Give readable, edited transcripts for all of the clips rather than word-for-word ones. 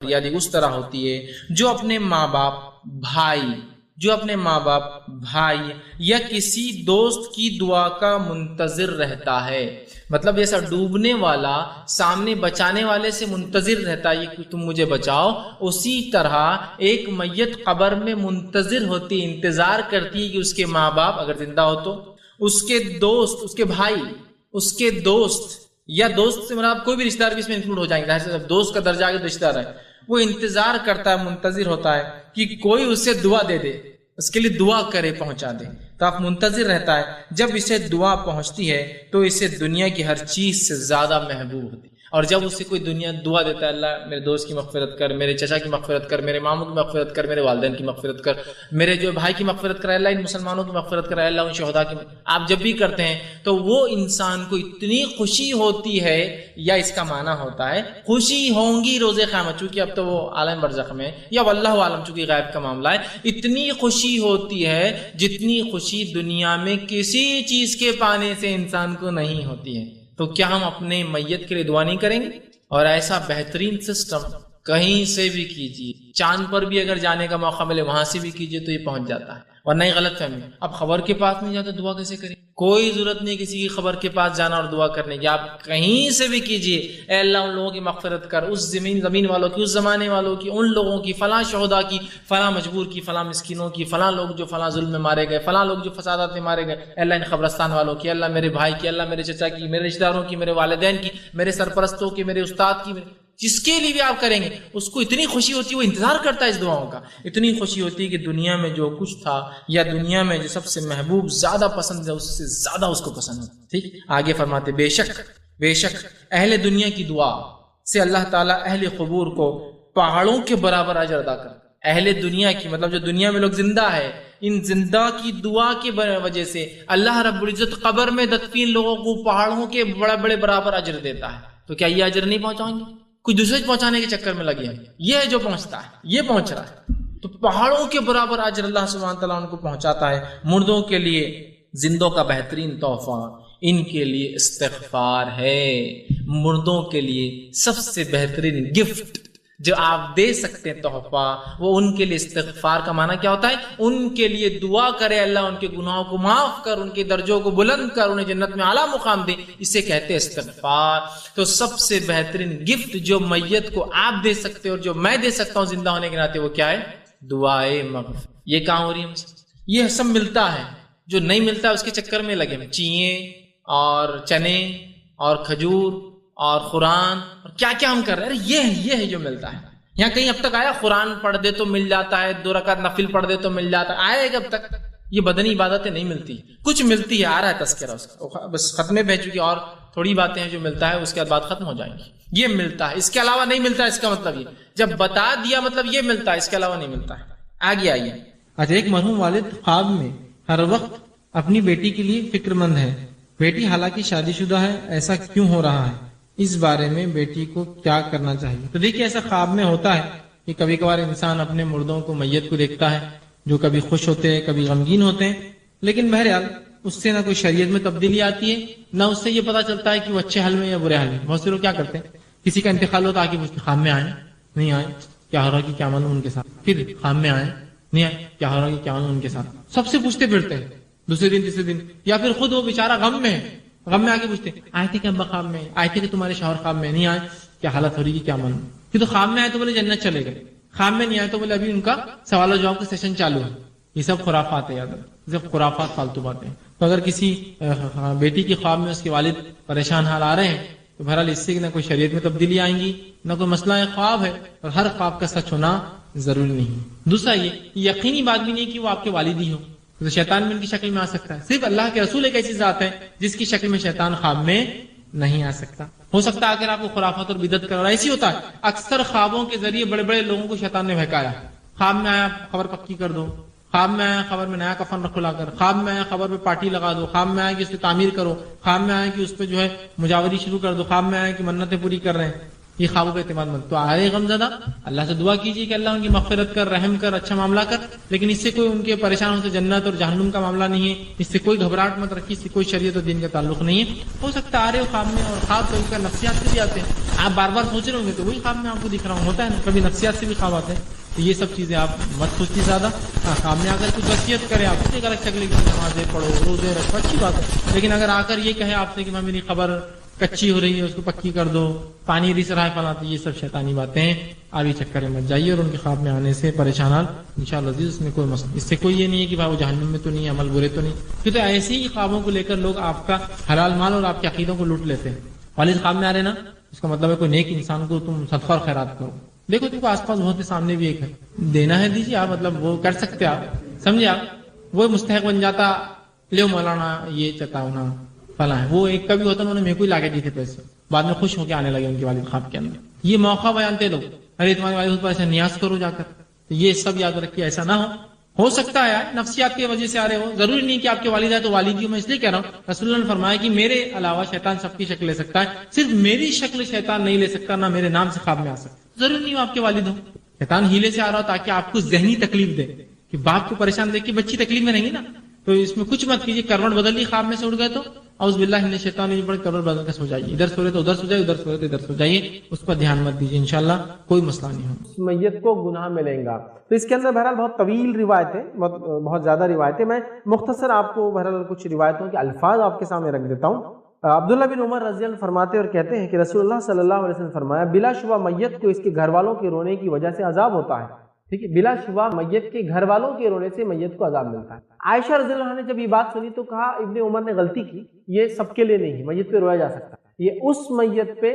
یعنی اس طرح ہوتی ہے جو اپنے ماں باپ بھائی یا کسی دوست کی دعا کا منتظر رہتا ہے. مطلب جیسا ڈوبنے والا سامنے بچانے والے سے منتظر رہتا ہے کہ تم مجھے بچاؤ، اسی طرح ایک میت قبر میں منتظر ہوتی، انتظار کرتی ہے کہ اس کے ماں باپ اگر زندہ ہو تو، اس کے دوست، اس کے بھائی، اس کے دوست، یا دوست سے مراد کوئی بھی رشتہ دار بھی اس میں انکلوڈ ہو جائیں گے، جب دوست کا درجہ آگے رشتہ دار ہے، وہ انتظار کرتا ہے، منتظر ہوتا ہے کہ کوئی اسے دعا دے دے، اس کے لیے دعا کرے، پہنچا دے. تو آپ منتظر رہتا ہے، جب اسے دعا پہنچتی ہے تو اسے دنیا کی ہر چیز سے زیادہ محبوب ہوتی ہے. اور جب اسے کوئی دعا دیتا ہے، اللہ میرے دوست کی مغفرت کر، میرے چچا کی مغفرت کر، میرے ماموں کی مغفرت کر، میرے والدین کی مغفرت کر، میرے جو بھائی کی مغفرت کر، اللہ ان مسلمانوں کی مغفرت کر، اللہ ان شہداء کی، آپ جب بھی کرتے ہیں تو وہ انسان کو اتنی خوشی ہوتی ہے، یا اس کا معنی ہوتا ہے خوشی ہوں گی روز قیامت، چونکہ اب تو وہ عالم برزخ میں، یا واللہ عالم چونکہ غیب کا معاملہ ہے، اتنی خوشی ہوتی ہے جتنی خوشی دنیا میں کسی چیز کے پانے سے انسان کو نہیں ہوتی ہے. تو کیا ہم اپنے میت کے لیے دعا نہیں کریں گے؟ اور ایسا بہترین سسٹم کہیں سے بھی کیجیے، چاند پر بھی اگر جانے کا موقع ملے وہاں سے بھی کیجیے تو یہ پہنچ جاتا ہے. اور نئی غلط فہمی، اب خبر کے پاس نہیں جاتے دعا کیسے کریں؟ کوئی ضرورت نہیں کسی کی خبر کے پاس جانا اور دعا کرنے کی، آپ کہیں سے بھی کیجیے. اے اللہ ان لوگوں کی مغفرت کر، اس زمین والوں کی، اس زمانے والوں کی، ان لوگوں کی، فلاں شہداء کی، فلاں مجبور کی، فلاں مسکینوں کی، فلاں لوگ جو فلاں ظلم میں مارے گئے، فلاں لوگ جو فسادات میں مارے گئے، اے اللہ ان قبرستان والوں کی، اللہ میرے بھائی کی، اللہ میرے چچا کی، میرے رشتہ داروں کی، میرے والدین کی، میرے سرپرستوں کی، میرے استاد کی، جس کے لیے بھی آپ کریں گے اس کو اتنی خوشی ہوتی ہے، وہ انتظار کرتا ہے اس دعاؤں کا. اتنی خوشی ہوتی ہے کہ دنیا میں جو کچھ تھا یا دنیا میں جو سب سے محبوب زیادہ پسند ہے اس سے زیادہ اس کو پسند ہے. ٹھیک، آگے فرماتے بے شک اہل دنیا کی دعا سے اللہ تعالیٰ اہل قبور کو پہاڑوں کے برابر اجر ادا کرتا. اہل دنیا کی مطلب جو دنیا میں لوگ زندہ ہے، ان زندہ کی دعا کی وجہ سے اللہ رب العزت قبر میں دفین لوگوں کو پہاڑوں کے بڑے بڑے برابر اجر دیتا ہے. تو کیا یہ اجر نہیں پہنچائیں گے؟ کوئی دوسرے پہنچانے کے چکر میں لگے ہیں، یہ ہے جو پہنچتا ہے، یہ پہنچ رہا ہے. تو پہاڑوں کے برابر اجر اللہ سبحانہ تعالیٰ ان کو پہنچاتا ہے. مردوں کے لیے زندوں کا بہترین تحفہ ان کے لیے استغفار ہے. مردوں کے لیے سب سے بہترین گفٹ جو آپ دے سکتے ہیں تحفہ، وہ ان کے لیے استغفار کا معنی کیا ہوتا ہے؟ ان کے لیے دعا کرے اللہ ان کے گناہوں کو معاف کر، ان کے درجوں کو بلند کر، انہیں جنت میں اعلیٰ مقام دے. اسے کہتے ہیں استغفار. تو سب سے بہترین گفٹ جو میت کو آپ دے سکتے اور جو میں دے سکتا ہوں زندہ ہونے کے ناطے، وہ کیا ہے؟ دعائے مغفرت. یہ کہاں ہو رہی ہے؟ یہ سب ملتا ہے، جو نہیں ملتا ہے اس کے چکر میں لگے، چیئیں اور چنے اور کھجور اور قرآن اور کیا کیا ہم کر رہے ہیں. یہ ہے جو ملتا ہے. یہاں کہیں اب تک آیا قرآن پڑھ دے تو مل جاتا ہے، 2 رکعت نفل پڑھ دے تو مل جاتا ہے؟ آئے گا اب تک؟ یہ بدنی عبادتیں نہیں ملتی، کچھ ملتی ہے، آ رہا ہے تذکرہ اس کا، بس ختمے بہ چکی، اور تھوڑی باتیں ہیں جو ملتا ہے، اس کے بعد ختم ہو جائیں گی. یہ ملتا ہے، اس کے علاوہ نہیں ملتا. اس کا مطلب یہ جب بتا دیا مطلب یہ ملتا ہے، اس کے علاوہ نہیں ملتا ہے. آگے آئیے. آج ایک مرحوم والد خواب میں ہر وقت اپنی بیٹی کے لیے فکر مند ہے. بیٹی حالانکہ شادی شدہ ہے، ایسا کیوں ہو رہا ہے؟ اس بارے میں بیٹی کو کیا کرنا چاہیے؟ تو دیکھیے ایسا خواب میں ہوتا ہے کہ کبھی کبھار انسان اپنے مردوں کو، میت کو دیکھتا ہے جو کبھی خوش ہوتے ہیں کبھی غمگین ہوتے ہیں، لیکن بہرحال اس سے نہ کوئی شریعت میں تبدیلی آتی ہے، نہ اس سے یہ پتا چلتا ہے کہ وہ اچھے حال میں یا برے حال میں. بہت سے لوگ کیا کرتے ہیں، کسی کا انتقال ہوتا ہے کہ خواب میں آئے نہیں آئے، کیا ہو رہا کہ کیا معلوم ان کے ساتھ، پھر خواب میں آئے نہیں آئے، کیا ہو رہا کہ کیا معلوم ان کے ساتھ، سب سے پوچھتے پھرتے ہیں دوسرے دن تیسرے دن، یا پھر خود وہ بیچارہ غم میں آ کے پوچھتے آئے تھے کہ ابا خواب میں آئے تھے کہ تمہارے شوہر خواب میں نہیں آئے، کیا حالت ہو رہی ہے کیا معلوم. کہ تو خواب میں آئے تو بولے جنت چلے گئے، خواب میں نہیں آئے تو بولے ابھی ان کا سوال و جواب کا سیشن چالو ہے. یہ سب خرافات ہے، یاد رکھیں، یہ سب خرافات، فالتو باتیں. تو اگر کسی بیٹی کی خواب میں اس کے والد پریشان حال آ رہے ہیں تو بہرحال اس سے نہ کوئی شریعت میں تبدیلی آئیں گی، نہ کوئی مسئلہ ہے. خواب ہے اور ہر خواب کا سچ ہونا ضروری نہیں. دوسرا یہ یقینی بات بھی نہیں کہ وہ آپ کے والد ہی ہو، تو شیطان بھی ان کی شکل میں آ سکتا ہے. صرف اللہ کے رسول ایک ایسی ذات ہے جس کی شکل میں شیطان خواب میں نہیں آ سکتا. ہو سکتا ہے اگر آپ کو خرافات اور بدعت کر رہا ہے. ایسی ہوتا ہے اکثر خوابوں کے ذریعے بڑے بڑے لوگوں کو شیطان نے بہکایا. خواب میں آیا خبر پکی کر دو، خواب میں آیا خبر میں نیا کفن رکھ لا کر، خواب میں آیا خبر پہ پارٹی لگا دو، خواب میں آیا کہ اس پہ تعمیر کرو، خواب میں آیا کہ اس پہ جو ہے مجاوری شروع کر دو، خواب میں آیا کہ منتیں پوری کر رہے ہیں. یہ خوابوں پہ اعتماد مت. تو آئے غم زدہ اللہ سے دعا کیجیے کہ اللہ ان کی مغفرت کر، رحم کر، اچھا معاملہ کر، لیکن اس سے کوئی ان کے پریشان ہونے سے جنت اور جہنم کا معاملہ نہیں ہے. اس سے کوئی گھبراہٹ مت رکھیے، اس سے کوئی شریعت اور دین کا تعلق نہیں ہے. ہو سکتا ہے آ رہے ہو خواب میں، اور خواب کبھی کبھی نفسیات سے بھی آتے ہیں. آپ بار بار سوچ رہے ہوں گے تو وہی خواب میں آپ کو دکھ رہا ہوتا ہے نا. کبھی نفسیات سے بھی خواب آتے ہیں. تو یہ سب چیزیں آپ مت سوچیے زیادہ. ہاں خواب میں اگر کچھ وصیت کرے آپ کو ایک الگ شکل کی نمازیں پڑھو، روزے رکھو، اچھی بات ہے. لیکن اگر آ کر یہ کہے آپ سے کہ میں میری خبر کچی ہو رہی ہے اس کو پکی کر دو، پانی ریس رہا ہے فلاں، یہ سب شیطانی باتیں ہیں. آپ یہ چکر میں مت جائیے، اور ان کے خواب میں آنے سے پریشانات انشاءاللہ عزیز اس میں کوئی مسئلہ، اس سے کوئی یہ نہیں ہے کہ بھائی وہ جہنم میں تو نہیں، عمل برے تو نہیں. کیونکہ تو ایسے ہی خوابوں کو لے کر لوگ آپ کا حلال مال اور آپ کے عقیدوں کو لوٹ لیتے ہیں. والد خواب میں آ رہے نا، اس کا مطلب ہے کوئی نیک انسان کو تم صدقہ اور خیرات کرو. دیکھو تم کو آس پاس بہت سامنے بھی ایک ہے، دینا ہے دیجیے آپ، مطلب وہ کر سکتے آپ، سمجھے آپ. وہ مستحق بن جاتا، لے مولانا یہ چتاؤنا فلاں ہے، وہ ایک کبھی ہوتا انہوں نے میرے کو ہی لاگے دیے تھے پیسے، بعد میں خوش ہو کے آنے لگے ان کے والد خواب کے اندر. یہ موقع بیانتے لوگ، ارے تمہارے والد پر ایسا نیاز کرو جا کر. یہ سب یاد رکھیے ایسا نہ ہو سکتا ہے نفسیات کی وجہ سے آ رہے ہو، ضروری نہیں کہ آپ کے والد ہے تو والد. میں اس لیے کہہ رہا ہوں رسول اللہ نے فرمایا کہ میرے علاوہ شیطان سب کی شکل لے سکتا ہے، صرف میری شکل شیطان نہیں لے سکتا، نہ میرے نام سے خواب میں آ سکتا. ضروری نہیں ہو آپ کے والد ہو، شیطان ہیلے سے آ رہا ہو تاکہ آپ کو ذہنی تکلیف دے کہ باپ کو پریشان دیکھ کے بچی تکلیف میں رہیں گی نا. تو اس میں کچھ مت کیجیے، کروٹ بدل لی خواب میں سے اٹھ گئے تو اعوذ باللہ من الشیطان الرجیم، کروٹ بدل کر سو جائیے. ادھر سو رہے تو ادھر سو جائیے، ادھر سو رہے تو ادھر سو جائیے. اس پر دھیان مت دیجیے، انشاءاللہ کوئی مسئلہ نہیں ہو. میت کو گناہ ملیں گا. تو اس کے اندر بہرحال بہت طویل روایتیں، بہت زیادہ روایتیں، میں مختصر آپ کو بہرحال کچھ روایتوں کے الفاظ آپ کے سامنے رکھ دیتا ہوں. عبداللہ بن عمر رضی اللہ عنہ فرماتے اور کہتے ہیں کہ رسول اللہ صلی اللہ علیہ وسلم فرمایا بلا شبہ میت کو اس کے گھر والوں کے رونے کی وجہ سے عذاب ہوتا ہے. ٹھیک ہے، بلا شبہ میت کے گھر والوں کے رونے سے میت کو عذاب ملتا ہے. عائشہ رضی اللہ عنہ نے جب یہ بات سنی تو کہا ابن عمر نے غلطی کی، یہ سب کے لیے نہیں ہے، میت پہ رویا جا سکتا ہے. یہ اس میت پہ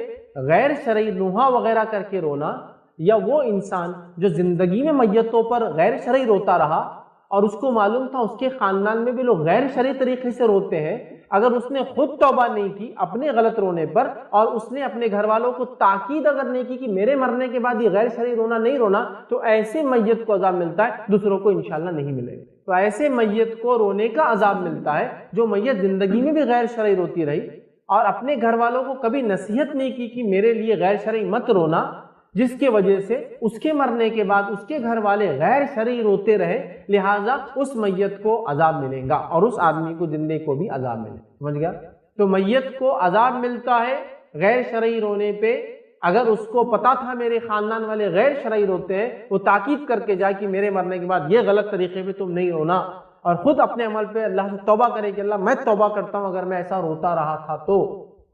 غیر شرعی نوحہ وغیرہ کر کے رونا، یا وہ انسان جو زندگی میں میتوں پر غیر شرعی روتا رہا اور اس کو معلوم تھا اس کے خاندان میں بھی لوگ غیر شرعی طریقے سے روتے ہیں، اگر اس نے خود توبہ نہیں کی اپنے غلط رونے پر، اور اس نے اپنے گھر والوں کو تاکید اگر نہیں کی کہ میرے مرنے کے بعد یہ غیر شرعی رونا نہیں رونا، تو ایسے میت کو عذاب ملتا ہے، دوسروں کو انشاءاللہ نہیں ملے گا. تو ایسے میت کو رونے کا عذاب ملتا ہے جو میت زندگی میں بھی غیر شرعی روتی رہی اور اپنے گھر والوں کو کبھی نصیحت نہیں کی کہ میرے لیے غیر شرعی مت رونا، جس کی وجہ سے اس کے مرنے کے بعد اس کے گھر والے غیر شرعی روتے رہے، لہٰذا اس میت کو عذاب ملے گا اور اس آدمی کو زندے کو بھی عذاب ملے. سمجھ گیا؟ تو میت کو عذاب ملتا ہے غیر شرعی رونے پہ. اگر اس کو پتا تھا میرے خاندان والے غیر شرعی روتے ہیں، وہ تاکید کر کے جائے کہ میرے مرنے کے بعد یہ غلط طریقے پہ تم نہیں رونا، اور خود اپنے عمل پہ اللہ سے توبہ کرے کہ اللہ میں توبہ کرتا ہوں اگر میں ایسا روتا رہا تھا تو،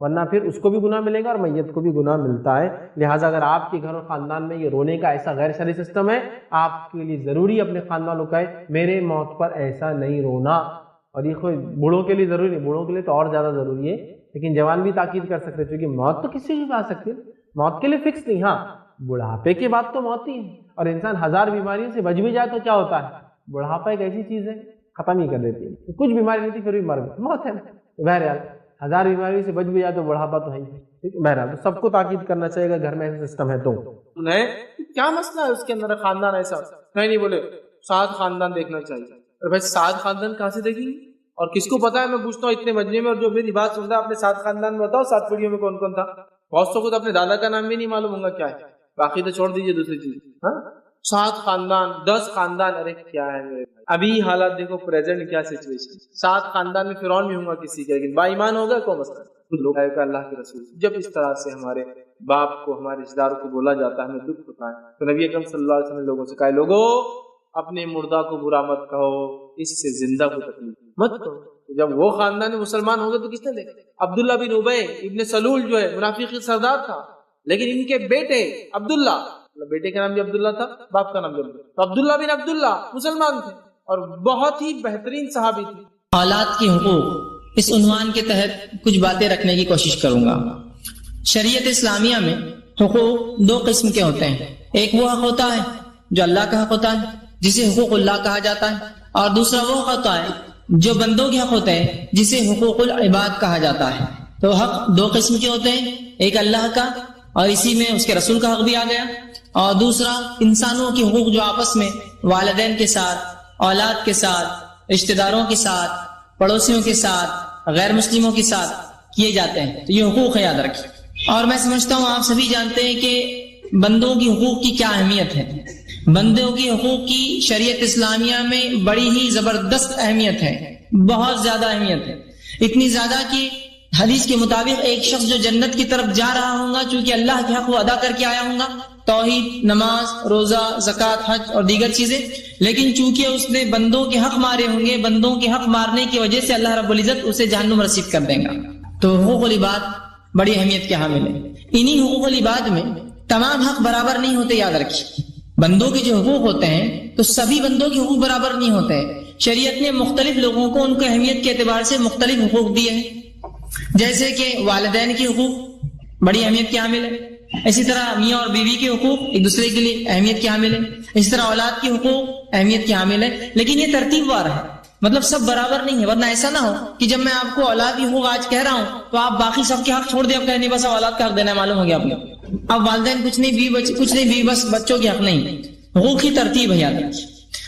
ورنہ پھر اس کو بھی گناہ ملے گا اور میت کو بھی گناہ ملتا ہے. لہٰذا اگر آپ کے گھر اور خاندان میں یہ رونے کا ایسا غیر شرعی سسٹم ہے، آپ کے لیے ضروری اپنے خاندان والوں کا ہے میرے موت پر ایسا نہیں رونا. اور یہ کوئی بوڑھوں کے لیے ضروری نہیں، بوڑھوں کے لیے تو اور زیادہ ضروری ہے، لیکن جوان بھی تاکید کر سکتے کیونکہ موت تو کسی بھی آ سکتی ہے، موت کے لیے فکس نہیں. ہاں بڑھاپے کے بعد تو موت ہی ہے، اور انسان ہزار بیماریوں سے بچ بھی جائے تو کیا ہوتا ہے، بڑھاپا ایک ایسی چیز ہے ختم ہی کر دیتی ہے. کچھ بیماری نہیں تھی پھر بھی مر گئی، موت ہے. بہرحال ہزار بیماریوں سے بچ بھی جائے تو بڑھاپا تو ہے ہی. بہرحال تو سب کو تاکید کرنا چاہیے گا گھر میں ایسا سسٹم ہے تو. کیا مسئلہ ہے اس کے اندر خاندان ایسا نہیں بولے 7 خاندان دیکھنا چاہیے. اور بھائی 7 خاندان کہاں سے دیکھیں گے؟ اور کس کو پتا ہے؟ میں پوچھتا ہوں اتنے مجمع میں، اور جو میری بات سن رہا ہے اپنے 7 خاندان میں بتاؤ 7 پیڑھیوں میں کون کون تھا. بہت سو کو تو اپنے دادا کا نام بھی نہیں معلوم ہوگا کیا ہے، باقی تو چھوڑ دیجیے دوسری چیز. 7 خاندان 10 خاندان، ارے کیا ہے میرے ابھی حالات دیکھو پریزنٹ کیا سچویشن. 7 خاندان میں فرعون بھی ہوں گا کسی کا، لیکن با ایمان ہوگا کوئی مسئلہ. لوگ اللہ کے رسول جب اس طرح سے ہمارے باپ کو ہمارے رشتہ داروں کو بولا جاتا ہے ہمیں دکھ ہوتا ہے. تو نبی اکرم صلی اللہ علیہ وسلم نے لوگوں سے کہا لوگوں اپنے مردہ کو برا مت کہو، اس سے زندہ کو تکلیف مت کہو. جب وہ خاندان مسلمان ہو گئے تو کس نے دیکھا؟ عبداللہ بن ابی ابن سلول جو ہے منافق سردار تھا، لیکن ان کے بیٹے عبداللہ، بیٹے کا نام بھی عبداللہ تھا، باپ کا نام بھی عبداللہ، تو عبداللہ بن عبداللہ مسلمان تھے اور بہت ہی بہترین صحابی تھے. اولاد کے حقوق، اس عنوان کے تحت کچھ باتیں رکھنے کی کوشش کروں گا. شریعت اسلامیہ میں حقوق 2 قسم کے ہوتے ہیں. ایک وہ حق ہوتا ہے جو اللہ کا حق ہوتا ہے جسے حقوق اللہ کہا جاتا ہے، اور دوسرا وہ حق ہوتا ہے جو بندوں کے حق ہوتے ہیں جسے حقوق العباد کہا جاتا ہے. تو حق 2 قسم کے ہوتے ہیں، ایک اللہ کا اور اسی میں اس کے رسول کا حق بھی آ گیا، اور دوسرا انسانوں کے حقوق جو آپس میں والدین کے ساتھ، اولاد کے ساتھ، رشتہ داروں کے ساتھ، پڑوسیوں کے ساتھ، غیر مسلموں کے ساتھ کیے جاتے ہیں. تو یہ حقوق ہے، یاد رکھیں. اور میں سمجھتا ہوں آپ سبھی جانتے ہیں کہ بندوں کی حقوق کی کیا اہمیت ہے. بندوں کی حقوق کی شریعت اسلامیہ میں بڑی ہی زبردست اہمیت ہے، بہت زیادہ اہمیت ہے. اتنی زیادہ کہ حدیث کے مطابق ایک شخص جو جنت کی طرف جا رہا ہوگا چونکہ اللہ کے حق وہ ادا کر کے آیا ہوگا، توحید، نماز، روزہ، زکوٰۃ، حج اور دیگر چیزیں، لیکن چونکہ اس نے بندوں کے حق مارے ہوں گے، بندوں کے حق مارنے کی وجہ سے اللہ رب العزت اسے جہنم رسید کر دیں گا. تو حقوق العباد بڑی اہمیت کے حامل ہے. انہی حقوق العباد میں تمام حق برابر نہیں ہوتے، یاد رکھیے. بندوں کے جو حقوق ہوتے ہیں تو سبھی بندوں کے حقوق برابر نہیں ہوتے ہیں. شریعت نے مختلف لوگوں کو ان کو اہمیت کے اعتبار سے مختلف حقوق دیے ہیں. جیسے کہ والدین کے حقوق بڑی اہمیت کے حامل ہے، اسی طرح میاں اور بیوی کے حقوق ایک دوسرے کے لیے اہمیت کے حامل ہے، اسی طرح اولاد کے حقوق اہمیت کے حامل ہے. لیکن یہ ترتیب وار ہے، مطلب سب برابر نہیں ہے. ورنہ ایسا نہ ہو کہ جب میں آپ کو اولاد کی حقوق آج کہہ رہا ہوں تو آپ باقی سب کے حق چھوڑ دیں، اب کہنے بس اولاد کا حق دینا معلوم ہو گیا آپ کو. اب والدین کچھ نہیں، بیوی بس بچوں کے حق نہیں. حقوق کی ترتیب ہے، یاد رکھیے.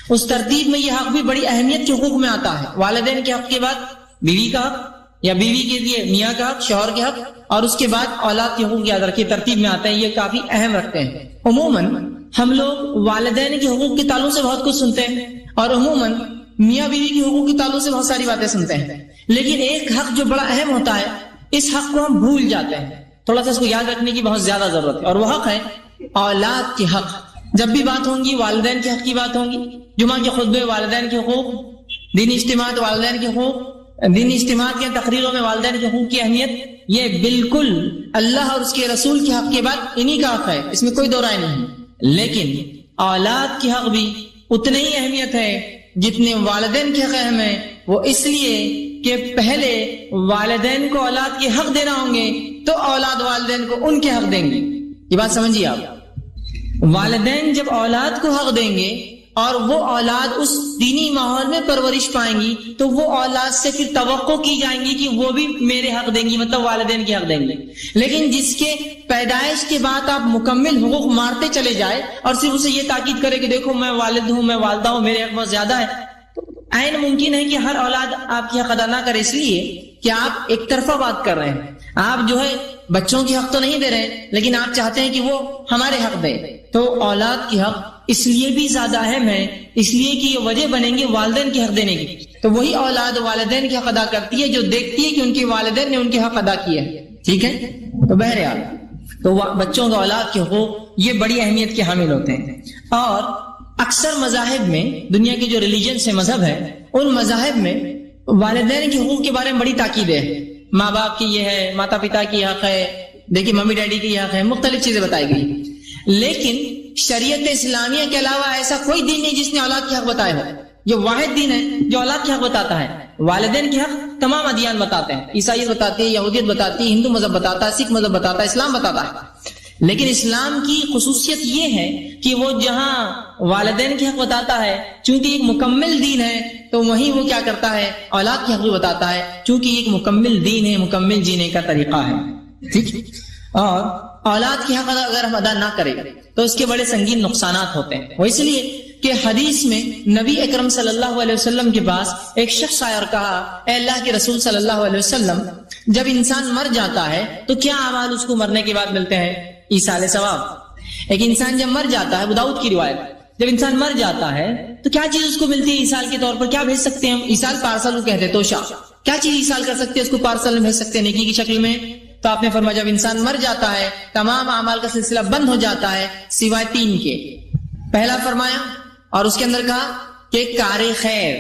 اس ترتیب میں یہ حق بھی بڑی اہمیت کے حقوق میں آتا ہے. والدین کے حق کے بعد بیوی کا حق، یا بیوی کے لیے میاں کا حق، شوہر کے حق، اور اس کے بعد اولاد کے حقوق، یاد رکھیے ترتیب میں آتے ہیں. یہ کافی اہم رکھتے ہیں. عموماً ہم لوگ والدین کے حقوق کے تعلق سے بہت کچھ سنتے ہیں اور عموماً میاں بیوی کے حقوق کے تعلق سے بہت ساری باتیں سنتے ہیں، لیکن ایک حق جو بڑا اہم ہوتا ہے اس حق کو ہم بھول جاتے ہیں. تھوڑا سا اس کو یاد رکھنے کی بہت زیادہ ضرورت ہے، اور وہ حق ہے اولاد کے حق. جب بھی بات ہوں گی والدین کے حق کی بات ہوں گی. جمعہ کے خطبے والدین کے حقوق، دینی اجتماعات والدین کے حقوق، دینی اجتماعات کے تقریروں میں والدین کے حقوق کی اہمیت، یہ بالکل اللہ اور اس کے رسول کے حق کے بعد انہی کا حق ہے، اس میں کوئی دو رائے نہیں. لیکن اولاد کے حق بھی اتنے ہی اہمیت ہے جتنے والدین کے حق اہم ہیں. وہ اس لیے کہ پہلے والدین کو اولاد کے حق دینا ہوں گے تو اولاد والدین کو ان کے حق دیں گے. یہ بات سمجھیے آپ. والدین جب اولاد کو حق دیں گے اور وہ اولاد اس دینی ماحول میں پرورش پائیں گی تو وہ اولاد سے پھر توقع کی جائیں گی کہ وہ بھی میرے حق دیں گی، مطلب والدین کے حق دیں گے. لیکن جس کے پیدائش کے بعد آپ مکمل حقوق مارتے چلے جائے اور صرف اسے یہ تاکید کرے کہ دیکھو میں والد ہوں، میں والدہ ہوں، میرے حق بہت زیادہ ہے، تو عین ممکن ہے کہ ہر اولاد آپ کی حق ادا نہ کرے، اس لیے کہ آپ ایک طرفہ بات کر رہے ہیں. آپ جو ہے بچوں کی حق تو نہیں دے رہے لیکن آپ چاہتے ہیں کہ وہ ہمارے حق دے. تو اولاد کی حق اس لیے بھی زیادہ اہم ہے، اس لیے کہ یہ وجہ بنیں گے والدین کے حق دینے کی. تو وہی اولاد والدین کے حق ادا کرتی ہے جو دیکھتی ہے کہ ان کے والدین نے ان کے حق ادا کیے. ٹھیک ہے. تو بہرحال تو بچوں کے اولاد کے حقوق یہ بڑی اہمیت کے حامل ہوتے ہیں. اور اکثر مذاہب میں، دنیا کے جو ریلیجن سے مذہب ہے ان مذاہب میں والدین کے حقوق کے بارے میں بڑی تاکید ہے. ماں باپ کی یہ ہے، ماتا پتا کی حق ہے، دیکھیے ممی ڈیڈی کی حق ہے، مختلف چیزیں بتائی گئی. لیکن شریعت اسلامیہ کے علاوہ ایسا کوئی دین نہیں جس نے اولاد کے حق بتائے ہو. یہ واحد دین ہے جو اولاد کے حق بتاتا ہے. والدین کے حق تمام ادیان بتاتے ہیں، عیسائیت بتاتی ہے، یہودیت بتاتی ہے، ہندو مذہب بتاتا ہے، سکھ مذہب بتاتا ہے، اسلام بتاتا ہے. لیکن اسلام کی خصوصیت یہ ہے کہ وہ جہاں والدین کے حق بتاتا ہے چونکہ ایک مکمل دین ہے تو وہیں وہ کیا کرتا ہے اولاد کے حق بھی بتاتا ہے چونکہ ایک مکمل دین ہے، مکمل جینے کا طریقہ ہے. ٹھیک. اور اولاد کے حق اگر ہم ادا نہ کریں تو اس کے بڑے سنگین نقصانات ہوتے ہیں. وہ اس لیے کہ حدیث میں نبی اکرم صلی اللہ علیہ وسلم کے پاس ایک شخص آیا اور کہا اے اللہ کے رسول صلی اللہ علیہ وسلم، جب انسان مر جاتا ہے تو کیا اعمال اس کو مرنے کے بعد ملتے ہیں؟ ایصال ثواب. ایک انسان جب مر جاتا ہے، ابو داؤد کی روایت، جب انسان مر جاتا ہے تو کیا چیز اس کو ملتی ہے ایصال کے طور پر؟ کیا بھیج سکتے ہیں ہم؟ ایصال پارسل کو کہتے ہیں، توشا. کیا چیز ایصال کر سکتے ہیں؟ اس کو پارسل میں بھیج سکتے ہیں نیکی کی شکل میں. تو آپ نے فرمایا جب انسان مر جاتا ہے تمام اعمال کا سلسلہ بند ہو جاتا ہے سوائے 3 کے. پہلا فرمایا اور اس کے اندر کہا کہ کار خیر،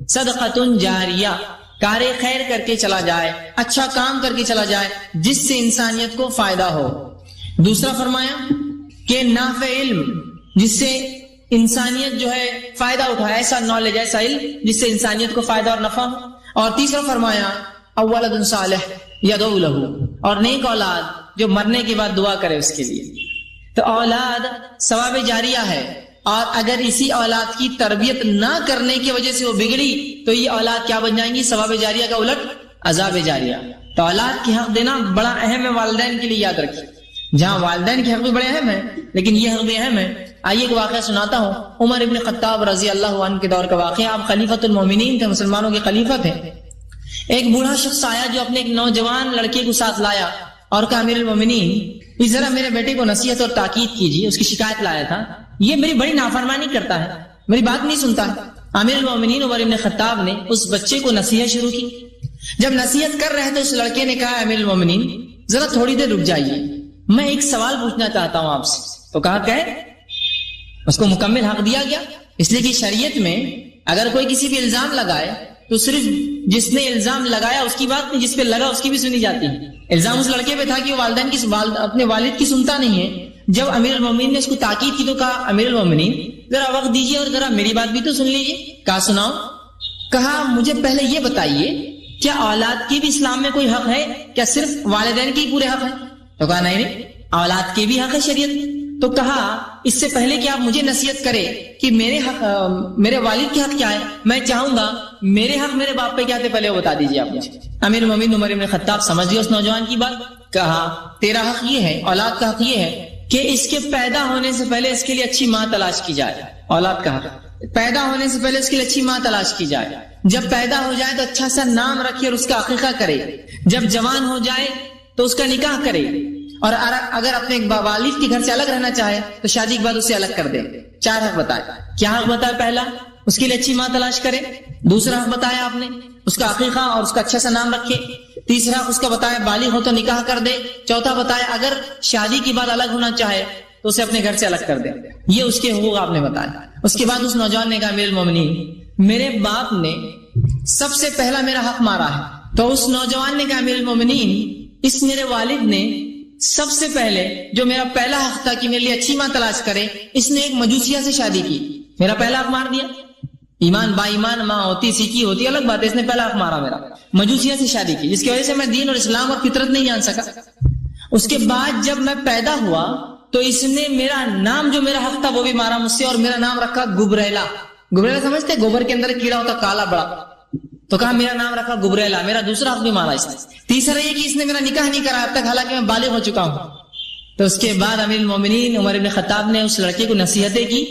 صدقۃ جاریہ، کار خیر کر کے چلا جائے، اچھا کام کر کے چلا جائے جس سے انسانیت کو فائدہ ہو. دوسرا فرمایا کہ نافع علم، جس سے انسانیت جو ہے فائدہ اٹھائے، ایسا نالج، ایسا علم جس سے انسانیت کو فائدہ اور نفع. اور تیسرا فرمایا اولد صالح یدعو لہ، اور نیک اولاد جو مرنے کے بعد دعا کرے اس کے لیے. تو اولاد ثواب جاریہ ہے، اور اگر اسی اولاد کی تربیت نہ کرنے کی وجہ سے وہ بگڑی تو یہ اولاد کیا بن جائیں گی؟ ثواب جاریہ کا الٹ عذاب جاریہ. تو اولاد کی حق دینا بڑا اہم ہے والدین کے لیے، یاد رکھیے. جہاں والدین کے حق بھی بڑے اہم ہیں لیکن یہ حق بھی اہم ہے. آئیے ایک واقعہ سناتا ہوں. عمر ابن خطاب رضی اللہ عنہ کے دور کا واقعہ. آپ خلیفۃ المومنین تھے، مسلمانوں کے خلیفہ تھے. ایک بوڑھا شخص آیا جو اپنے ایک نوجوان لڑکے کو ساتھ لایا اور کہا امیر المومنین اس ذرا میرے بیٹے کو نصیحت اور تاکید کیجیے، اس کی شکایت لایا تھا، یہ میری بڑی نافرمانی کرتا ہے، میری بات نہیں سنتا ہے۔ امیر المومنین عمر بن خطاب نے اس بچے کو نصیحت شروع کی۔ جب نصیحت کر رہے تو اس لڑکے نے کہا امیر المومنین ذرا تھوڑی دیر رک جائیے، میں ایک سوال پوچھنا چاہتا ہوں آپ سے۔ تو کہا کہ اس کو مکمل حق دیا گیا، اس لیے کہ شریعت میں اگر کوئی کسی بھی الزام لگائے تو صرف جس نے الزام لگایا اس کی بات نہیں، جس پہ لگا اس کی بھی سنی جاتی ہے۔ الزام اس لڑکے پہ تھا کہ وہ والدین کی اپنے والد کی سنتا نہیں ہے۔ جب امیر المومنین نے اس کو تاکید کی تو کہا امیر المومنین ذرا وقت دیجیے اور ذرا میری بات بھی تو سن لیجیے۔ کہا سناؤ۔ کہا مجھے پہلے یہ بتائیے کیا اولاد کے بھی اسلام میں کوئی حق ہے، کیا صرف والدین کے ہی پورے حق ہے؟ تو کہا نہیں، اولاد کے بھی حق ہے شریعت میں۔ تو کہا اس سے پہلے کہ آپ مجھے نصیحت کرے کہ میرے والد کے حق کیا ہے، میں چاہوں گا میرے حق میرے باپ پہ کیا تھے پہلے وہ بتا دیجیے آپ مجھے۔ امیر المومنین عمر بن خطاب سمجھ گئے اس نوجوان کی بات۔ کہا تیرا حق یہ ہے، اولاد کا حق یہ ہے کہ اس کے پیدا ہونے سے پہلے اس کے لیے اچھی ماں تلاش کی جائے۔ اولاد کا حق پیدا ہونے سے پہلے اس کے لیے اچھی ماں تلاش کی جائے، جب پیدا ہو جائے تو اچھا سا نام رکھے اور اس کا عقیقہ کرے، جب جوان ہو جائے تو اس کا نکاح کرے، اور اگر اپنے والد کے گھر سے الگ رہنا چاہے تو شادی کے بعد اسے الگ کر دے۔ 4 حق بتائے۔ کیا حق بتایا؟ پہلا اس کے لیے اچھی ماں تلاش کرے، دوسرا حق بتایا آپ نے اس کا عقیقہ اور اس کا اچھا سا نام رکھے، تیسرا حق اس کا بتایا بالغ ہو تو نکاح کر دے، چوتھا بتایا اگر شادی کے بعد الگ ہونا چاہے تو اسے اپنے گھر سے الگ کر دے۔ یہ اس کے حقوق آپ نے بتایا۔ اس کے بعد اس نوجوان نے کہا امیر المومنین میرے باپ نے سب سے پہلا میرا حق مارا ہے۔ تو اس نوجوان نے کہا امیر المومنین اس میرے والد نے سب سے پہلے جو میرا پہلا حق تھا کہ میرے لیے اچھی ماں تلاش کرے، اس نے ایک مجوسیہ سے شادی کی، میرا پہلا حق مار دیا۔ ایمان با ایمان ماں ہوتی سیکھی ہوتی الگ بات ہے، اس نے پہلا حق مارا میرا، مجوسیہ سے شادی کی، جس کی وجہ سے میں دین اور اسلام اور فطرت نہیں جان سکا۔ اس کے بعد جب میں پیدا ہوا تو اس نے میرا نام جو میرا حق تھا وہ بھی مارا مجھ سے، اور میرا نام رکھا گبریلا۔ گبریلا سمجھتے؟ گوبر کے اندر کیڑا ہوتا کالا بڑا، تو کہا میرا نام رکھا گبریلا، میرا دوسرا حق بھی مارا اس نے۔ تیسرا یہ کہ اس نے میرا نکاح نہیں کرا اب تک، حالانکہ میں بالغ ہو چکا ہوں۔ تو اس کے بعد امیر المومنین عمر بن خطاب نے اس لڑکے کو نصیحتیں کی،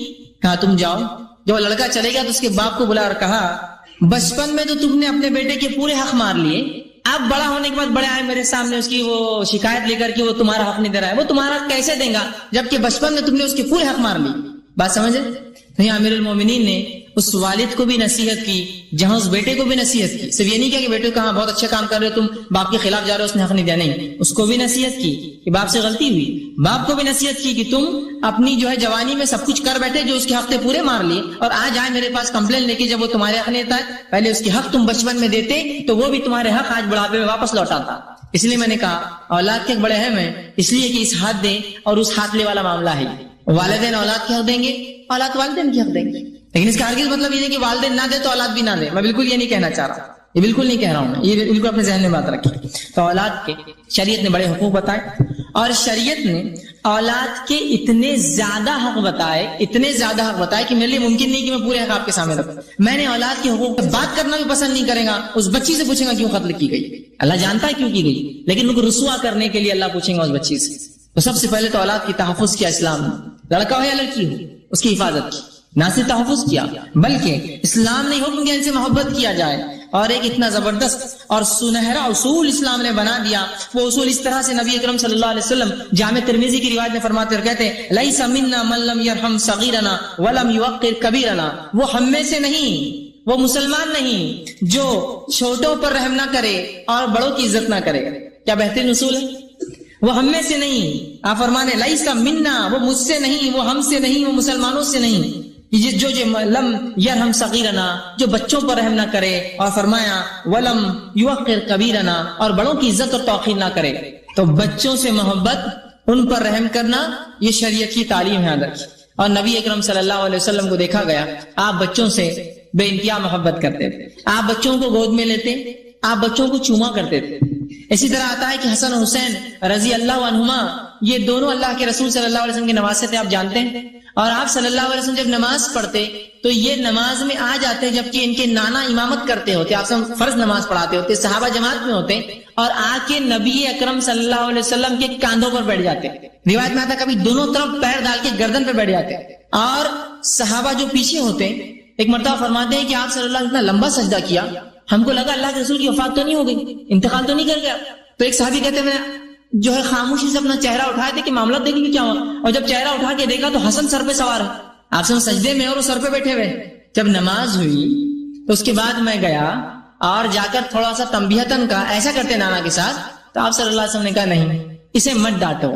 کہا تم جاؤ، جو لڑکا چلے گا تو اس کے باپ کو بلا اور کہا بچپن میں تو تم نے اپنے بیٹے کے پورے حق مار لیے، اب بڑا ہونے کے بعد بڑے آئے میرے سامنے اس کی وہ شکایت لے کر کہ وہ تمہارا حق نہیں دے رہا ہے، وہ تمہارا حق کیسے دے گا جبکہ بچپن میں تم نے اس کے پورے حق مار لی۔ بات سمجھے؟ امیر المومنین نے اس والد کو بھی نصیحت کی، جہاں اس بیٹے کو بھی نصیحت کی، صرف یہ نہیں کہا کہ بیٹے کہاں بہت اچھا کام کر رہے ہو تم، باپ کے خلاف جا رہے ہو اس نے حق نہیں دیا، نہیں، اس کو بھی نصیحت کی کہ باپ سے غلطی ہوئی، باپ کو بھی نصیحت کی کہ تم اپنی جو ہے جوانی میں سب کچھ کر بیٹھے، جو اس کے حق تھے پورے مار لیے، اور آج آئے میرے پاس کمپلین لے کے جب وہ تمہارے حق نہیں تھا، پہلے اس کے حق تم بچپن میں دیتے تو وہ بھی تمہارے حق آج بڑھاپے میں واپس لوٹاتا۔ اس لیے میں نے کہا اولاد کے بڑے اہم ہیں، اس لیے کہ اس ہاتھ دیں اور اس ہاتھ لے والا معاملہ ہے، والدین اولاد کے حق دیں گے، اولاد والدین کے حق دیں گے، لیکن اس کا ہرگز مطلب یہ نہیں کہ والدین نہ دے تو اولاد بھی نہ دے، میں بالکل یہ نہیں کہنا چاہ رہا، یہ بالکل نہیں کہہ رہا ہوں میں، یہ بالکل اپنے ذہن میں بات رکھیں۔ تو اولاد کے شریعت نے بڑے حقوق بتائے، اور شریعت نے اولاد کے اتنے زیادہ حق بتائے کہ میرے لیے ممکن نہیں کہ میں پورے حق آپ کے سامنے رکھوں۔ میں نے اولاد کے حقوق پر بات کرنا بھی پسند نہیں کرے گا، اس بچی سے پوچھیں گا کیوں قتل کی گئی، اللہ جانتا ہے کیوں کی گئی، لیکن ان کو رسوا کرنے کے لیے اللہ پوچھیں گا اس بچی سے۔ تو سب سے پہلے تو اولاد کی تحفظ کیا اسلام نے، لڑکا ہو یا لڑکی ہو اس کی حفاظت کی، نہ صرف تحفظ کیا بلکہ اسلام نے حکم دیا ان سے محبت کیا جائے، اور ایک اتنا زبردست اور سنہرا اصول اسلام نے بنا دیا۔ وہ اصول اس طرح سے نبی اکرم صلی اللہ علیہ وسلم جامع ترمذی کی روایت میں فرماتے اور کہتے ہیں لیس منا من لم یرحم صغیرنا ولم یوقر کبیرنا، وہ ہم میں سے نہیں، وہ مسلمان نہیں جو چھوٹوں پر رحم نہ کرے اور بڑوں کی عزت نہ کرے۔ کیا بہترین اصول ہے، وہ ہم میں سے نہیں، آپ فرمانے لیس منا، وہ مجھ سے نہیں، وہ ہم سے نہیں، وہ مسلمانوں سے نہیں، جو لم یرحم صغیرنا، جو بچوں پر رحم نہ کرے، اور فرمایا ولم یوقر کبیرنا، اور بڑوں کی عزت اور توقیر نہ کرے۔ تو بچوں سے محبت، ان پر رحم کرنا، یہ شریعت کی تعلیم ہے اندر کی، اور نبی اکرم صلی اللہ علیہ وسلم کو دیکھا گیا آپ بچوں سے بے انتہا محبت کرتے تھے، آپ بچوں کو گود میں لیتے، آپ بچوں کو چوما کرتے تھے۔ اسی طرح آتا ہے کہ حسن اور حسین رضی اللہ عنہما یہ دونوں اللہ کے رسول صلی اللہ علیہ وسلم کے نواسے تھے، آپ جانتے ہیں، اور آپ صلی اللہ علیہ وسلم جب نماز پڑھتے تو یہ نماز میں آ جاتے جبکہ ان کے نانا امامت کرتے ہوتے، آپ سے فرض نماز پڑھاتے ہوتے، صحابہ جماعت میں ہوتے، اور آ کے نبی اکرم صلی اللہ علیہ وسلم کے کاندھوں پر بیٹھ جاتے، روایت میں آتا کبھی دونوں طرف پیر ڈال کے گردن پہ بیٹھ جاتے، اور صحابہ جو پیچھے ہوتے ایک مرتبہ فرماتے ہیں کہ آپ صلی اللہ علیہ وسلم اتنا لمبا سجدہ کیا، ہم کو لگا اللہ کے رسول کی وفات تو نہیں ہو گئی، انتقال تو نہیں کر گیا، تو ایک صحابی کہتے ہیں جو ہے خاموشی سے اپنا چہرہ اٹھائے تھے کہ معاملہ دیکھیں گے کیا ہوا، اور جب چہرہ اٹھا کے دیکھا تو حسن سر پہ سوار ہے، آپ سب سجدے میں اور وہ سر پہ بیٹھے ہوئے۔ جب نماز ہوئی تو اس کے بعد میں گیا اور جا کر تھوڑا سا تنبیہتاً کا ایسا کرتے نانا کے ساتھ، تو آپ صلی اللہ علیہ وسلم نے کہا نہیں اسے مت ڈانٹو۔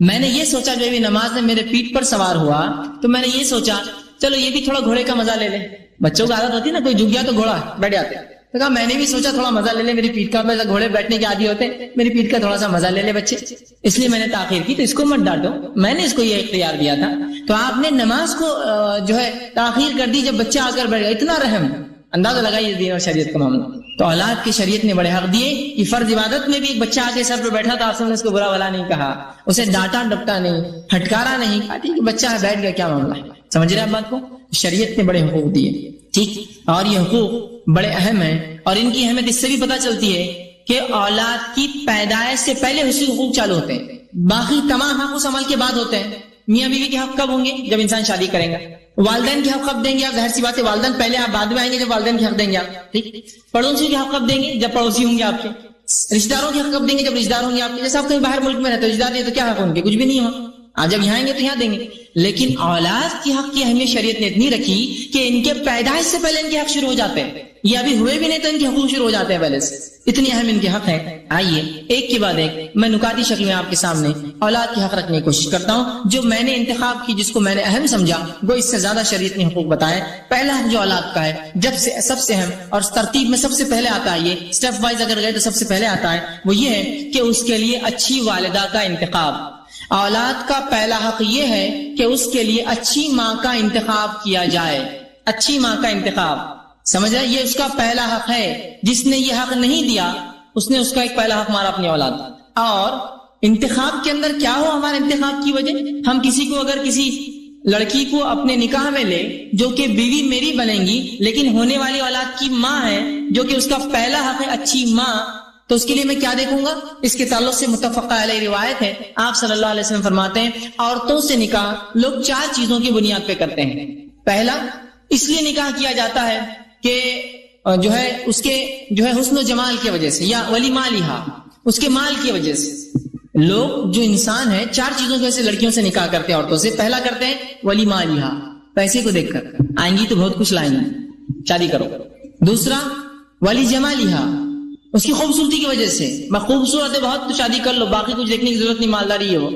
میں نے یہ سوچا جو بھی نماز میں میرے پیٹھ پر سوار ہوا تو میں نے یہ سوچا چلو یہ بھی تھوڑا گھوڑے کا مزہ لے لے، بچوں کی عادت ہوتی ہے نا، کوئی جھک گیا تو گھوڑا بیٹھ جاتے، تو کہا میں نے بھی سوچا تھوڑا مزہ لے لے میری پیٹھ کا، گھوڑے بیٹھنے کے عادی ہوتے میری پیٹھ کا تھوڑا سا مزہ لے لے بچے، اس لیے میں نے تاخیر کی، تو اس کو مت ڈانٹو، میں نے اس کو یہ اختیار دیا تھا۔ تو آپ نے نماز کو جو ہے تاخیر کر دی جب بچہ آ کر بیٹھ گیا، اتنا رحم، اندازہ لگائیے دین اور شریعت کا معاملہ۔ تو اولاد کی شریعت نے بڑے حق دیے کہ فرض عبادت میں بھی ایک بچہ آ کے سر پہ بیٹھا تو آپ نے اس کو برا بھلا نہیں کہا، اسے ڈانٹا ڈپٹا نہیں، پھٹکارا نہیں، کہا ٹھیک ہے بچہ ہے بیٹھ گیا کیا معاملہ ہے۔ سمجھ رہے ہیں بات کو؟ شریعت نے بڑے حقوق دیے، ٹھیک، اور یہ حقوق بڑے اہم ہیں، اور ان کی اہمیت اس سے بھی پتہ چلتی ہے کہ اولاد کی پیدائش سے پہلے اسی حقوق چالو ہوتے ہیں، باقی تمام حق اس عمل کے بعد ہوتے ہیں۔ میاں بیوی کے حق کب ہوں گے؟ جب انسان شادی کریں گا۔ والدین کے حق کب دیں گے آپ؟ ظاہر سی بات ہے والدین پہلے، آپ بعد میں آئیں گے جب والدین کے حق دیں گے آپ، ٹھیک۔ پڑوسیوں کے حق کب دیں گے؟ جب پڑوسی ہوں گے آپ کے۔ رشتہ داروں کے حق کب دیں گے؟ جب رشتہ دار ہوں گے آپ کے۔ جیسے آپ کہیں باہر ملک میں رہتے رشتہ دار نہیں تو کیا حق ان کے؟ کچھ بھی نہیں ہو، آج جب یہاں آئیں گے تو یہاں دیں گے۔ لیکن اولاد کی حق کی اہمیت شریعت نے اتنی رکھی کہ ان کے پیدائش سے پہلے ان کے حق شروع ہو جاتے ہیں، یہ ابھی ہوئے بھی نہیں تو ان کے حقوق شروع ہو جاتے ہیں پہلے سے، اتنی اہم ان کے حق ہے۔ آئیے ایک کے بعد ایک میں نکاتی شکل میں آپ کے سامنے اولاد کے حق رکھنے کی کوشش کرتا ہوں، جو میں نے انتخاب کی، جس کو میں نے اہم سمجھا، وہ اس سے زیادہ شریعت نے حقوق بتائے۔ پہلا حق جو اولاد کا ہے، جب سے سب سے اہم اور ترتیب میں سب سے پہلے آتا ہے، یہ اسٹیپ وائز اگر گئے تو سب سے پہلے آتا ہے، وہ یہ ہے کہ اس کے لیے اچھی والدہ کا انتخاب۔ اولاد کا پہلا حق یہ ہے کہ اس کے لیے اچھی ماں کا انتخاب کیا جائے، اچھی ماں کا انتخاب، سمجھ رہے؟ یہ اس کا پہلا حق ہے، جس نے یہ حق نہیں دیا اس نے اس کا ایک پہلا حق مارا اپنی اولاد۔ اور انتخاب کے اندر کیا ہو ہمارے انتخاب کی وجہ، ہم کسی کو اگر کسی لڑکی کو اپنے نکاح میں لے جو کہ بیوی میری بنیں گی، لیکن ہونے والی اولاد کی ماں ہے جو کہ اس کا پہلا حق ہے اچھی ماں، تو اس کے لیے میں کیا دیکھوں گا؟ اس کے تعلق سے متفقہ علیہ روایت ہے، آپ صلی اللہ علیہ وسلم فرماتے ہیں عورتوں سے نکاح لوگ 4 چیزوں کی بنیاد پہ کرتے ہیں۔ پہلا، اس لیے نکاح کیا جاتا ہے کہ جو ہے اس کے جو ہے حسن و جمال کی وجہ سے، یا ولی مالہا، اس کے مال کی وجہ سے۔ لوگ جو انسان ہے 4 چیزوں کی وجہ سے لڑکیوں سے نکاح کرتے ہیں عورتوں سے۔ پہلا کرتے ہیں ولی مالہا، پیسے کو دیکھ کر، آئیں گی تو بہت کچھ لائیں گی، شادی کرو۔ دوسرا ولی جمالہا، اس کی خوبصورتی کی وجہ سے، میں خوبصورت ہے بہت تو شادی کر لو، باقی کچھ دیکھنے کی ضرورت نہیں، مالداری ہے وہ۔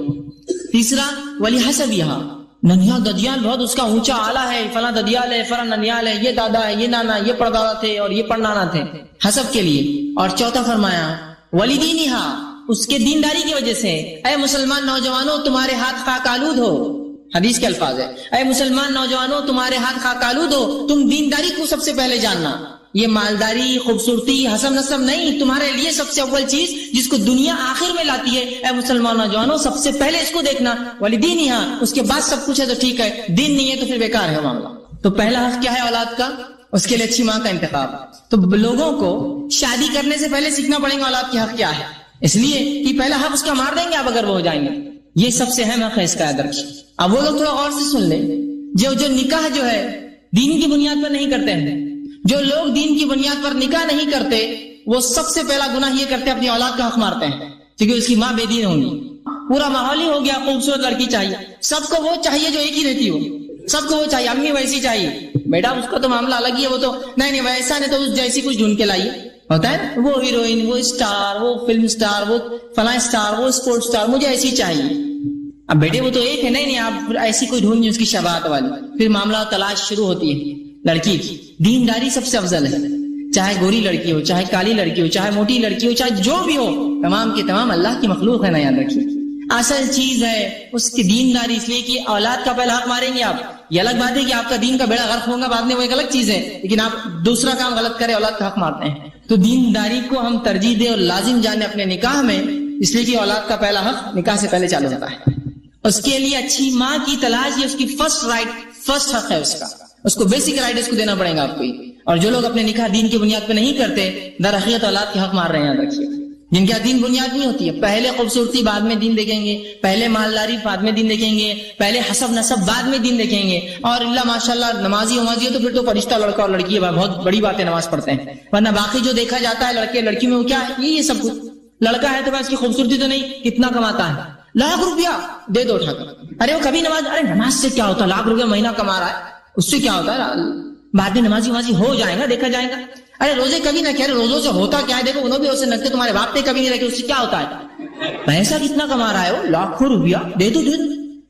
تیسرا ولی حسبہا، ننیال ددیال بہت اس کا اونچا آلہ ہے، فلاں ددیال ہے، فلاں ننیال ہے، یہ دادا ہے، یہ نانا، یہ پردادا تھے اور یہ پڑنانا تھے، حسب کے لیے۔ اور چوتھا فرمایا ولی دینہا، اس کے دینداری کی وجہ سے۔ اے مسلمان نوجوانوں تمہارے ہاتھ خاک آلود ہو، حدیث کے الفاظ ہے، اے مسلمان نوجوانوں تمہارے ہاتھ خاک آلود ہو، تم دینداری کو سب سے پہلے جاننا۔ یہ مالداری، خوبصورتی، حسب نسب نہیں، تمہارے لیے سب سے اول چیز جس کو دنیا آخر میں لاتی ہے، اے مسلمان نوجوانوں سب سے پہلے اس کو دیکھنا، ولی دینہا، اس کے بعد سب کچھ ہے تو ٹھیک ہے، دین نہیں ہے تو پھر بیکار ہے معاملہ۔ تو پہلا حق کیا ہے اولاد کا؟ اس کے لیے اچھی ماں کا انتخاب۔ تو لوگوں کو شادی کرنے سے پہلے سیکھنا پڑے گا اولاد کے حق کیا ہے، اس لیے کہ پہلا حق اس کا مار دیں گے آپ اگر وہ ہو جائیں گے، یہ سب سے اہم حق ہے، اس کا یاد رکھیے۔ اب وہ لوگ تھوڑا غور سے سن لیں جو نکاح جو ہے دین کی بنیاد پر نہیں کرتے ہیں، جو لوگ دین کی بنیاد پر نکاح نہیں کرتے وہ سب سے پہلا گناہ یہ کرتے ہیں اپنی اولاد کا حق مارتے ہیں، کیونکہ اس کی ماں بے دین ہوگی۔ پورا ماحول ہی ہو گیا خوبصورت لڑکی چاہیے، سب کو وہ چاہیے جو ایک ہی رہتی ہو، سب کو وہ چاہیے، امی ویسی چاہیے، بیٹا اس کا تو معاملہ الگ ہی ہے، وہ تو نہیں ویسا نہیں تو اس جیسی کچھ ڈھونڈ کے لائیے، ہوتا ہے وہ ہیروئن، وہ اسٹار، وہ فلم اسٹار، وہ فلاں اسٹار، وہ اسپورٹ اسٹار، مجھے ایسی چاہیے۔ اب بیٹے وہ تو ایک ہے، نہیں آپ ایسی کوئی ڈھونڈ اس کی شباہت والی، پھر معاملہ تلاش شروع ہوتی ہے لڑکی کی۔ دینداری سب سے افضل ہے، چاہے گوری لڑکی ہو، چاہے کالی لڑکی ہو، چاہے موٹی لڑکی ہو، چاہے جو بھی ہو، تمام کے تمام اللہ کی مخلوق ہے نا، یاد رکھیے۔ اصل چیز ہے اس کی دینداری، اس لیے کہ اولاد کا پہلا حق ماریں گے آپ، یہ الگ بات ہے کہ آپ کا دین کا بیڑا غرق ہوگا بعد میں، وہ ایک الگ چیز ہے، لیکن آپ دوسرا کام غلط کرے اولاد کا حق مارتے ہیں۔ تو دینداری کو ہم ترجیح دیں اور لازم جانے اپنے نکاح میں، اس لیے کہ اولاد کا پہلا حق نکاح سے پہلے چالو ہوتا ہے۔ اس کے لیے اچھی ماں کی تلاش، یہ اس کی فرسٹ حق ہے، اس کو بیسک رائٹ اس کو دینا پڑے گا آپ کو۔ اور جو لوگ اپنے نکاح دین کی بنیاد پہ نہیں کرتے، در حقیقت اولاد کے حق مار رہے ہیں، یاد رکھیے۔ جن کی دین بنیاد نہیں ہوتی ہے، پہلے خوبصورتی بعد میں دین دیکھیں گے، پہلے مالداری بعد میں دین دیکھیں گے، پہلے حسب نسب بعد میں دین دیکھیں گے، اور اللہ ماشاءاللہ نمازی ہو تو پھر تو فرشتہ لڑکا اور لڑکی ہے، بہت بڑی بات ہے، نماز پڑھتے ہیں، ورنہ باقی جو دیکھا جاتا ہے لڑکے لڑکی میں وہ کیا ہے، یہ سب کچھ لڑکا ہے تو بس اس کی خوبصورتی تو نہیں، کتنا کماتا ہے، لاکھ روپیہ دے دو اٹھا کر. ارے وہ کبھی نماز، ارے نماز سے کیا ہوتا ہے، لاکھ روپیہ مہینہ کما رہا ہے، اس سے کیا ہوتا ہے، بعد میں نمازی ہو جائے گا، دیکھا جائے گا. ارے روزے کبھی نہ کہہ رہے، روزوں سے ہوتا کیا ہے، دیکھو انہوں بھی اسے نکتے، تمہارے باپ نے کبھی نہیں رکھے، اس سے کیا ہوتا ہے. پیسہ کتنا کما رہا ہے وہ، لاکھوں روپیہ دے دو،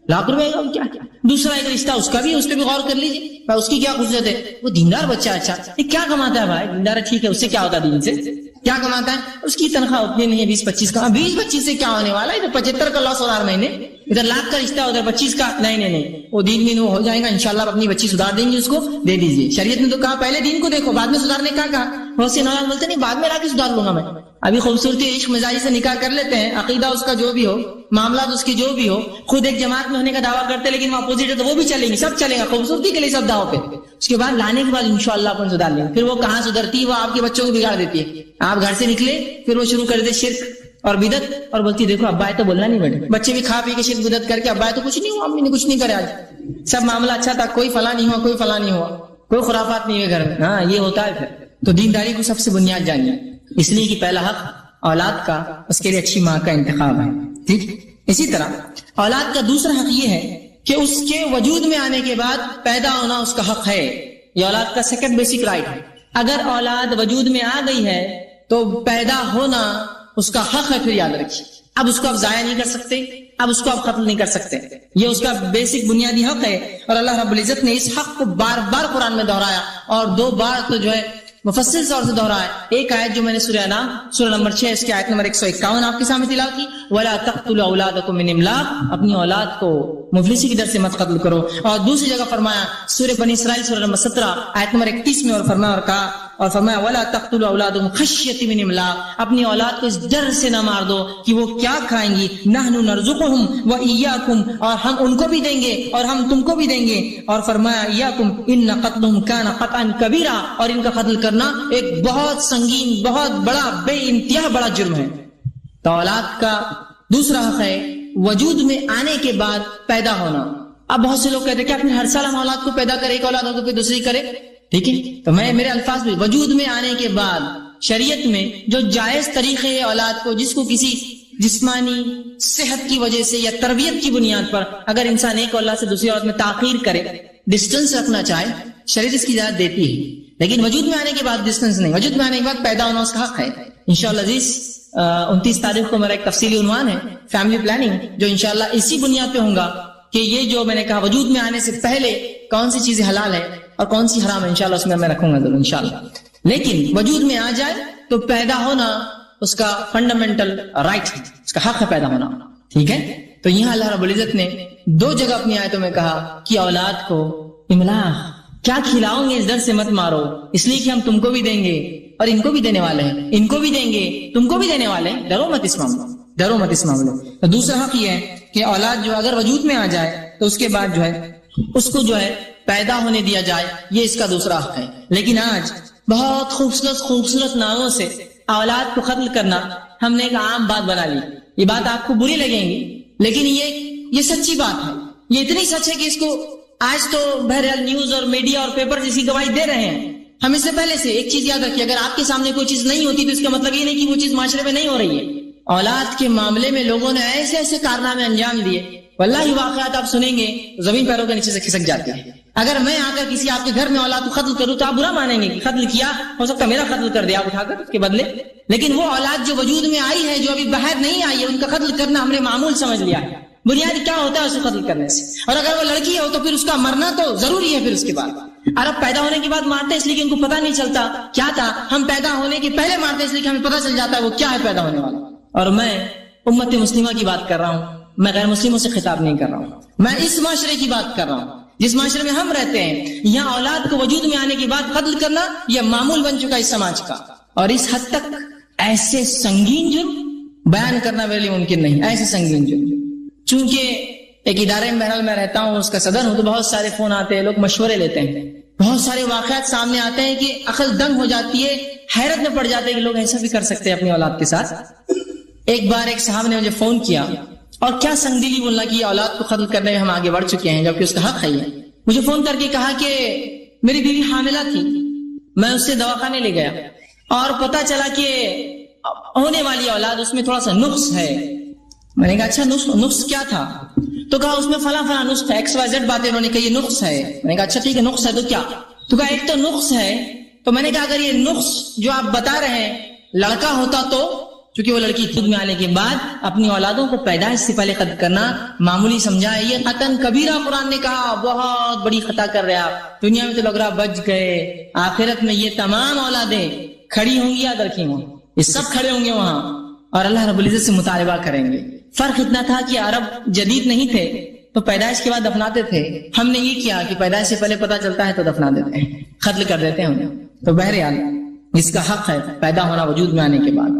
لاکھ روپے کا کیا. دوسرا ایک رشتہ، اس کا بھی، اس پہ بھی غور کر لیجیے، اس کی کیا خصوصیت ہے، وہ دیندار بچہ ہے. اچھا یہ کیا کماتا ہے بھائی، دیندار ہے ٹھیک ہے، اس سے کیا ہوتا ہے، دین سے کیا کماتا ہے، اس کی تنخواہ اتنی نہیں ہے، 20-25 کا. 20-25 سے کیا ہونے والا ہے، ادھر 75 کا لاس ہو رہا ہے مہینے، ادھر لاکھ کا رشتہ، ادھر 25 کا. نہیں وہ دین میں ہو جائے گا انشاءاللہ. اپنی بچی سدھار دیں گے، اس کو دے دیجیے. شریعت نے تو کہا پہلے دین کو دیکھو، بعد میں سدھارنے کا کہا. بہت سے نوجوان بولتے نہیں بعد میں لا کے سدھار لوں گا میں. ابھی خوبصورتی عشق مزاجی سے نکاح کر لیتے ہیں، عقیدہ اس کا جو بھی ہو، معاملات اس کی جو بھی ہو، خود ایک جماعت میں ہونے کا دعویٰ کرتے ہیں لیکن وہ اپوزٹ ہے تو وہ بھی چلیں گے، سب چلیں گا، خوبصورتی کے لیے سب دعووں پہ. اس کے بعد لانے کے بعد انشاءاللہ اپن سدھار لیں گے. پھر وہ کہاں سدھرتی ہے، وہ آپ کے بچوں کو بگاڑ دیتی ہے. آپ گھر سے نکلے پھر وہ شروع کر دے شرک اور بدعت، اور بولتی دیکھو ابا تو بولنا نہیں بیٹھے، بچے بھی کھا پی کے شرک بدعت کر کے، ابا تو کچھ نہیں ہوا، امی نے کچھ نہیں کرا، آج سب معاملہ اچھا تھا، کوئی فلاں نہیں ہوا، کوئی فلاں نہیں ہوا، کوئی خرافات نہیں ہے گھر میں. ہاں یہ ہوتا ہے. پھر تو دینداری کو سب سے بنیاد جانیے، اس لیے کہ پہلا حق اولاد کا، اس کے لیے اچھی ماں کا انتخاب ہے. ٹھیک. اسی طرح اولاد کا دوسرا حق یہ ہے کہ اس کے وجود میں آنے کے بعد پیدا ہونا اس کا حق ہے. یہ اولاد کا سیکنڈ بیسک رائٹ ہے. اگر اولاد وجود میں آ گئی ہے تو پیدا ہونا اس کا حق ہے. پھر یاد رکھیے، اب اس کو آپ ضائع نہیں کر سکتے، اب اس کو آپ ختم نہیں کر سکتے. یہ اس کا بیسک بنیادی حق ہے. اور اللہ رب العزت نے اس حق کو بار بار قرآن میں دہرایا، اور 2 بار تو جو ہے مفصل طور سے دہرایا. ایک آیت جو میں نے سورہ انعام سورہ نمبر 6 اس کی آیت نمبر 151 آپ کے سامنے تلاوت کی، وَلَا تَقْتُلُوا أَوْلَادَكُم مِّنْ إِمْلَاقٍ، اپنی اولاد کو مفلسی کی ڈر سے مت قتل کرو. اور دوسری جگہ فرمایا سورہ بنی اسرائیل سورہ نمبر 17 آیت نمبر 31 میں، اور فرمایا وَلَا تَقْتُلُوا أَوْلَادَكُمْ خَشْيَةَ مِنْ إِمْلَاقٍ، اپنی اولاد کو اس ڈر سے نہ مار دو کہ وہ کیا کھائیں گی. نَحْنُ نَرْزُقُهُمْ وَإِيَّاكُمْ، اور ہم ان کو بھی دیں گے اور ہم تم کو بھی دیں گے. اور فرمایا إِيَّاكُمْ إِنَّ قَتْلَهُمْ كَانَ قَطْعًا كَبِيرًا، اور ان کا قتل کرنا ایک بہت سنگین، بہت بڑا، بے انتہا بڑا جرم ہے. تو اولاد کا دوسرا حق ہے وجود میں آنے کے بعد پیدا ہونا. اب بہت سے لوگ کہتے ہیں کہ پھر ہر سال ہم اولاد کو پیدا کرے، ایک اولاد ہو تو پھر دوسری کرے. ٹھیک ہے، تو میں میرے الفاظ میں وجود میں آنے کے بعد شریعت میں جو جائز طریقے ہے اولاد کو، جس کو کسی جسمانی صحت کی وجہ سے یا تربیت کی بنیاد پر اگر انسان ایک اولاد سے دوسری اولاد میں تاخیر کرے، ڈسٹنس رکھنا چاہے، شریعت اس کی اجازت دیتی ہے. لیکن وجود میں آنے کے بعد ڈسٹنس نہیں، وجود میں آنے کے بعد پیدا ہونا اس کا حق ہے. انشاءاللہ عزیز 29 تاریخ کو میرا ایک تفصیلی عنوان ہے فیملی پلاننگ، جو انشاءاللہ اسی بنیاد پہ ہوگا کہ یہ جو میں نے کہا وجود میں آنے سے پہلے کون سی چیزیں حلال ہے اور کون سی حرام ہے، انشاءاللہ اس میں رکھوں گا ضرور انشاءاللہ. لیکن وجود میں آ جائے تو پیدا ہونا اس کا فنڈامنٹل رائٹ ہے، اس کا حق ہے پیدا ہونا. ٹھیک ہے. تو یہاں اللہ رب العزت نے 2 جگہ اپنی آیتوں میں کہا کہ اولاد کو املاق، کیا کھلاؤ گے اس ڈر سے مت مارو، اس لیے کہ ہم تم کو بھی دیں گے اور ان کو بھی دینے والے ہیں، ان کو بھی دیں گے تم کو بھی دینے والے ہیں، ڈرو مت اس معاملے، ڈرو مت اس معاملے. تو دوسرا حق یہ ہے کہ اولاد جو اگر وجود میں آ جائے تو اس کے بعد جو ہے اس کو جو ہے پیدا ہونے دیا جائے، یہ اس کا دوسرا حق ہے. لیکن آج بہت خوبصورت ناموں سے اولاد کو قتل کرنا ہم نے ایک عام بات بنا لی. یہ بات آپ کو بری لگیں گی لیکن یہ سچی بات ہے. یہ اتنی سچ ہے کہ اس کو آج تو بہرحال نیوز اور میڈیا اور پیپر اسی گواہی دے رہے ہیں. ہم اس سے پہلے سے ایک چیز یاد رکھیے، اگر آپ کے سامنے کوئی چیز نہیں ہوتی تو اس کا مطلب یہ نہیں کہ وہ چیز معاشرے میں نہیں ہو رہی ہے. اولاد کے معاملے میں لوگوں نے ایسے ایسے کارنامے انجام دیے، واللہ واقعات آپ سنیں گے زمین پیروں کے نیچے سے کھسک جاتے ہیں. اگر میں آ کر کسی آپ کے گھر میں اولاد کو قتل کروں تو آپ برا مانیں گے کہ قتل کیا، ہو سکتا میرا قتل کر دیا آپ اٹھا کر اس کے بدلے. لیکن وہ اولاد جو وجود میں آئی ہے، جو ابھی باہر نہیں آئی ہے، ان کا قتل کرنا ہم نے معمول سمجھ لیا ہے. بنیاد کیا ہوتا ہے اسے قتل کرنے سے، اور اگر وہ لڑکی ہو تو پھر اس کا مرنا تو ضروری ہے. پھر اس کے بعد عرب پیدا ہونے کے بعد مارتے اس لیے کہ ان کو پتہ نہیں چلتا کیا تھا، ہم پیدا ہونے کے پہلے مارتے اس لیے کہ ہمیں پتہ چل جاتا ہے وہ کیا ہے پیدا ہونے والا. اور میں امت مسلمہ کی بات کر رہا ہوں، میں غیر مسلموں سے خطاب نہیں کر رہا ہوں. میں اس معاشرے کی بات کر رہا ہوں جس معاشرے میں ہم رہتے ہیں. یہاں اولاد کو وجود میں آنے کے بعد قتل کرنا یہ معمول بن چکا ہے اس سماج کا. اور اس حد تک ایسے سنگین جرم بیان کرنا میرے لیے ممکن نہیں، ایسے سنگین جرم. چونکہ ایک ادارے میں بہرحال میں رہتا ہوں، اس کا صدر ہوں، تو بہت سارے فون آتے ہیں، لوگ مشورے لیتے ہیں، بہت سارے واقعات سامنے آتے ہیں کہ عقل دنگ ہو جاتی ہے، حیرت میں پڑ جاتے ہیں کہ لوگ ایسا بھی کر سکتے ہیں اپنی اولاد کے ساتھ. ایک بار ایک صاحب نے مجھے فون کیا اور کیا سنگدلی بولنا کہ اولاد کو قتل کرنے میں ہم آگے بڑھ چکے ہیں جبکہ اس کا حق ہے. مجھے فون کر کے کہا کہ میری بیوی حاملہ تھی، میں اس سے دواخانے لے گیا اور پتا چلا کہ ہونے والی اولاد اس میں تھوڑا سا نقص ہے. میں نے کہا اچھا نقص کیا تھا؟ تو کہا اس میں فلاں فلاں نقص ہے، XYZ باتیں انہوں نے کہا یہ نقص ہے. میں نے کہا اچھا ٹھیک ہے نقص ہے تو کیا؟ تو کہا ایک تو نقص ہے. تو میں نے کہا اگر یہ نقص جو آپ بتا رہے ہیں لڑکا ہوتا تو، چونکہ وہ لڑکی خود میں آنے کے بعد اپنی اولادوں کو پیدائش سے پہلے قتل کرنا معمولی سمجھا ہے. یہ قتل کبیرہ قرآن نے کہا، بہت بڑی خطا کر رہے آپ. دنیا میں تو لگ رہا بچ گئے، آخرت میں یہ تمام اولادیں کھڑی ہوں گی یا رکھی ہوں، یہ سب کھڑے ہوں گے وہاں اور اللہ رب العزت سے مطالبہ کریں گے. فرق اتنا تھا کہ عرب جدید نہیں تھے تو پیدائش کے بعد دفناتے تھے. ہم نے یہ کیا کہ پیدائش سے پہلے پتہ چلتا ہے تو دفنا دیتے ہیں، قتل کر دیتے ہیں انہیں. تو بہرحال اس کا حق ہے پیدا ہونا وجود میں آنے کے بعد.